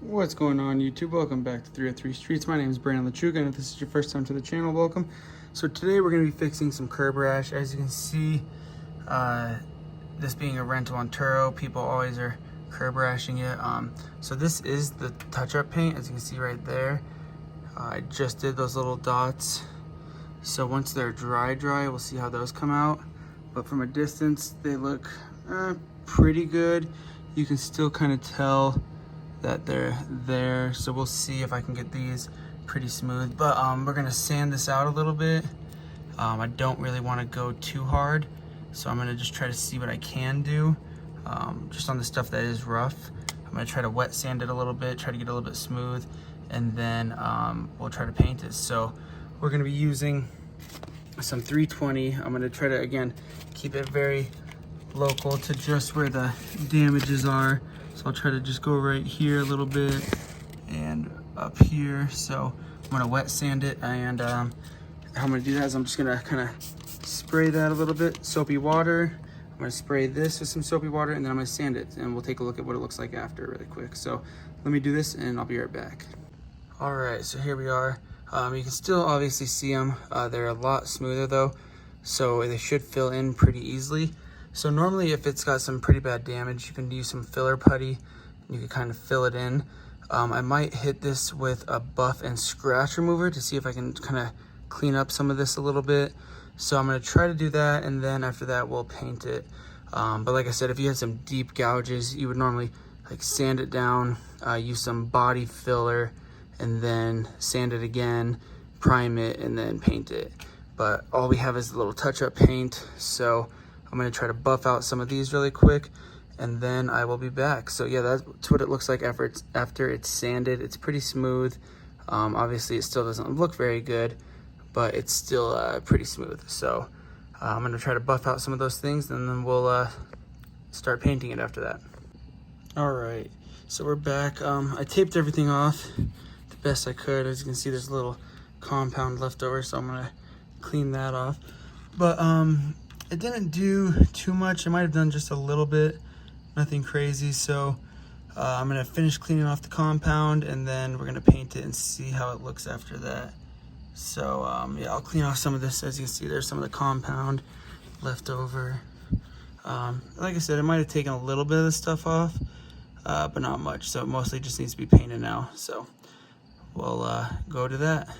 What's going on, YouTube? Welcome back to 303 Streets. My name is Brandon LaChuga, and if this is your first time to the channel, welcome. So today we're going to be fixing some curb rash. As you can see, this being a rental on Turo, people always are curb rashing it. So this is the touch-up paint, as you can see right there. I just did those little dots. So once they're dry, we'll see how those come out. But from a distance, they look pretty good. You can still kind of tell that they're there, so we'll see if I can get these pretty smooth. But we're gonna sand this out a little bit. I don't really want to go too hard, so I'm gonna just try to see what I can do just on the stuff that is rough. I'm gonna try to wet sand it a little bit, try to get a little bit smooth, and then we'll try to paint it. So we're gonna be using some 320. I'm gonna try to, again, keep it very local to just where the damages are. So I'll try to just go right here a little bit and up here. So I'm gonna wet sand it, and how I'm gonna do that is I'm just gonna kind of spray that a little bit, soapy water. I'm gonna spray this with some soapy water, and then I'm gonna sand it, and we'll take a look at what it looks like after really quick. So let me do this and I'll be right back. All right, so here we are. You can still obviously see them. They're a lot smoother though, so they should fill in pretty easily. So normally if it's got some pretty bad damage, you can use some filler putty and you can kind of fill it in. I might hit this with a buff and scratch remover to see if I can kind of clean up some of this a little bit. So I'm gonna try to do that, and then after that we'll paint it. But like I said, if you had some deep gouges, you would normally like sand it down, use some body filler, and then sand it again, prime it, and then paint it. But all we have is a little touch-up paint, so I'm gonna try to buff out some of these really quick, and then I will be back. So yeah, that's what it looks like after it's sanded. It's pretty smooth. Obviously it still doesn't look very good, but it's still pretty smooth. So I'm gonna try to buff out some of those things, and then we'll start painting it after that. All right, so we're back. I taped everything off the best I could. As you can see, there's a little compound left over, so I'm gonna clean that off. But it didn't do too much. It might have done just a little bit, nothing crazy. So I'm gonna finish cleaning off the compound, and then we're gonna paint it and see how it looks after that. So yeah, I'll clean off some of this. As you can see, there's some of the compound left over. Like I said, it might have taken a little bit of the stuff off, but not much. So it mostly just needs to be painted now. So we'll go to that.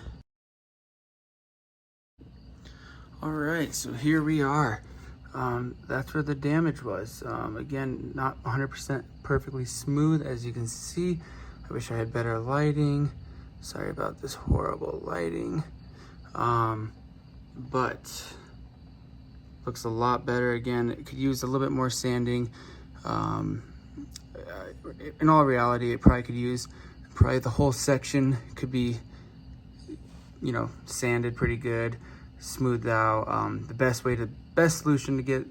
All right, so here we are. That's where the damage was. Again, not 100% perfectly smooth, as you can see. I wish I had better lighting. Sorry about this horrible lighting. But looks a lot better. Again, it could use a little bit more sanding. In all reality, it probably could use, the whole section could be, you know, sanded pretty good, smoothed out. The best solution to get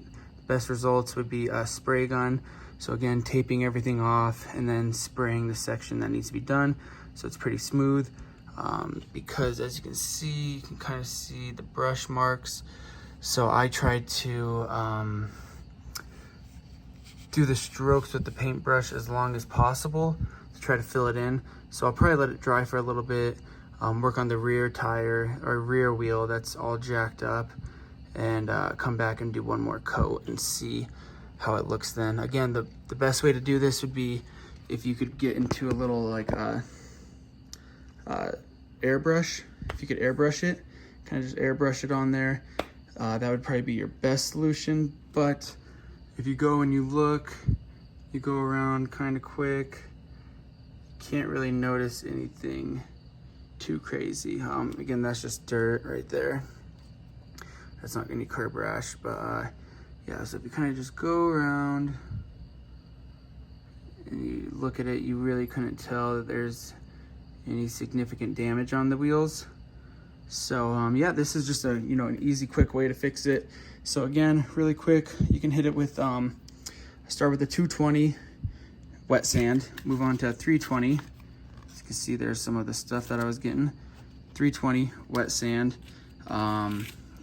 best results would be a spray gun. So again, taping everything off and then spraying the section that needs to be done, so it's pretty smooth. Because as you can see, you can kind of see the brush marks. So I tried to do the strokes with the paintbrush as long as possible to try to fill it in. So I'll probably let it dry for a little bit, work on the rear tire or rear wheel that's all jacked up, and come back and do one more coat and see how it looks then. Again, the best way to do this would be if you could get into a little like airbrush. If you could airbrush it, kind of just airbrush it on there, that would probably be your best solution. But if you go and you look, you go around kind of quick, can't really notice anything too crazy. Again, that's just dirt right there. That's not any curb rash, but yeah, so if you kind of just go around and you look at it, you really couldn't tell that there's any significant damage on the wheels. So yeah, this is just an easy, quick way to fix it. So again, really quick, you can hit it with start with the 220 wet sand, move on to 320. As you can see, there's some of the stuff that I was getting. 320 wet sand.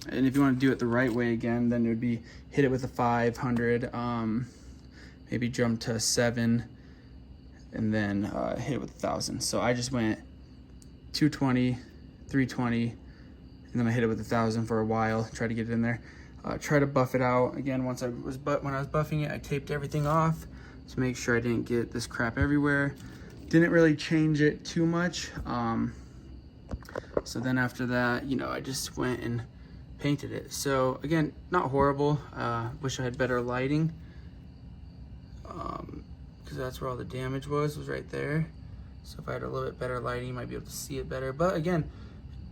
And if you want to do it the right way again, then it would be hit it with a 500, maybe jump to 7, and then hit it with 1,000. So I just went 220, 320, and then I hit it with 1,000 for a while, try to get it in there. Try to buff it out. Again, when I was buffing it, I taped everything off to make sure I didn't get this crap everywhere. Didn't really change it too much. So then after that, you know, I just went and painted it. So again, not horrible. Wish I had better lighting, because that's where all the damage was right there. So if I had a little bit better lighting, you might be able to see it better. But again,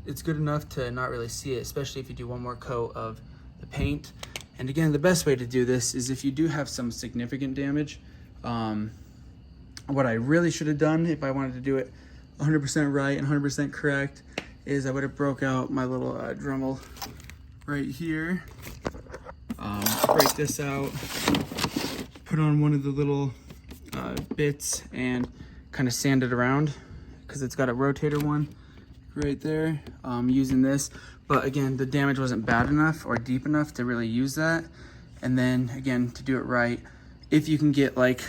it's good enough to not really see it, especially if you do one more coat of the paint. And again, the best way to do this is if you do have some significant damage. What I really should have done if I wanted to do it 100% right and 100% correct is I would have broke out my little Dremel right here, break this out, put on one of the little bits and kind of sand it around, because it's got a rotator one right there, using this. But again, the damage wasn't bad enough or deep enough to really use that. And then again, to do it right, if you can get like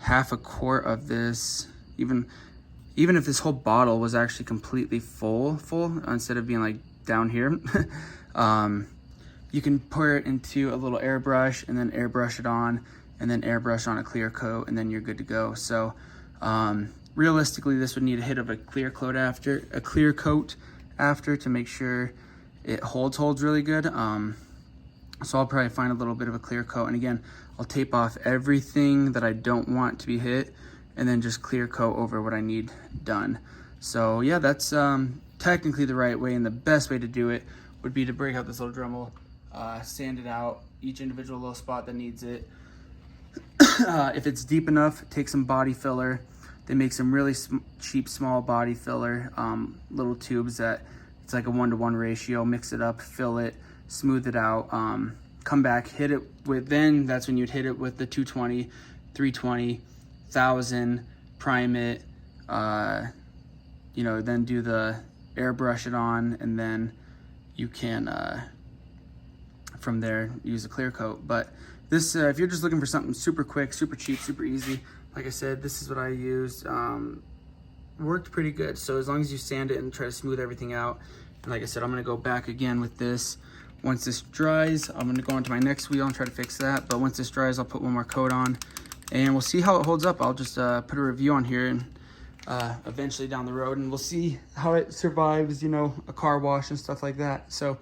half a quart of this, even if this whole bottle was actually completely full instead of being like down here, you can pour it into a little airbrush and then airbrush it on, and then airbrush on a clear coat, and then you're good to go. So realistically, this would need a hit of a clear coat after to make sure it holds really good. So I'll probably find a little bit of a clear coat, and again, I'll tape off everything that I don't want to be hit, and then just clear coat over what I need done. So yeah, that's technically the right way, and the best way to do it would be to break out this little Dremel, sand it out, each individual little spot that needs it. If it's deep enough, take some body filler. They make some really cheap small body filler, little tubes that it's like a 1-to-1 ratio. Mix it up, fill it, smooth it out, come back, hit it with, then that's when you'd hit it with the 220, 320, 1,000, prime it, you know, then do the airbrush it on, and then you can from there use a clear coat. But this, if you're just looking for something super quick, super cheap, super easy, like I said, this is what I used. Worked pretty good. So as long as you sand it and try to smooth everything out, and like I said, I'm gonna go back again with this. Once this dries, I'm gonna go on to my next wheel and try to fix that. But once this dries, I'll put one more coat on, and we'll see how it holds up. I'll just put a review on here, and eventually down the road, and we'll see how it survives, you know, a car wash and stuff like that. So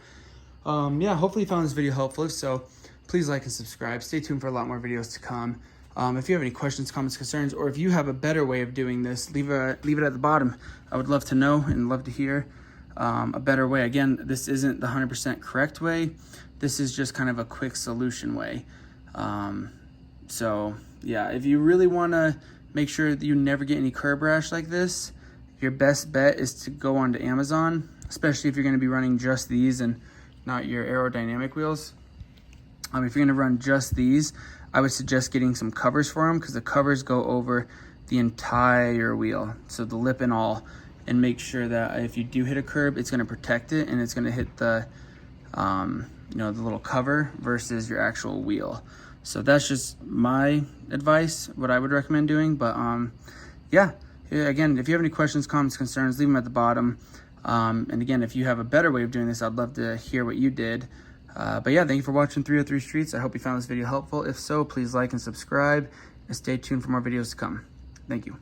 yeah, hopefully you found this video helpful. If so, please like and subscribe. Stay tuned for a lot more videos to come. If you have any questions, comments, concerns, or if you have a better way of doing this, leave it at the bottom. I would love to know and love to hear a better way. Again, this isn't the 100% correct way. This is just kind of a quick solution way. So yeah, if you really want to make sure that you never get any curb rash like this, your best bet is to go onto Amazon, especially if you're going to be running just these and not your aerodynamic wheels. If you're going to run just these, I would suggest getting some covers for them, because the covers go over the entire wheel, so the lip and all, and make sure that if you do hit a curb, it's going to protect it, and it's going to hit the you know, the little cover versus your actual wheel. So that's just my advice, what I would recommend doing. But yeah, again, if you have any questions, comments, concerns, leave them at the bottom. And again, if you have a better way of doing this, I'd love to hear what you did. But yeah, thank you for watching 303 Streets. I hope you found this video helpful. If so, please like and subscribe, and stay tuned for more videos to come. Thank you.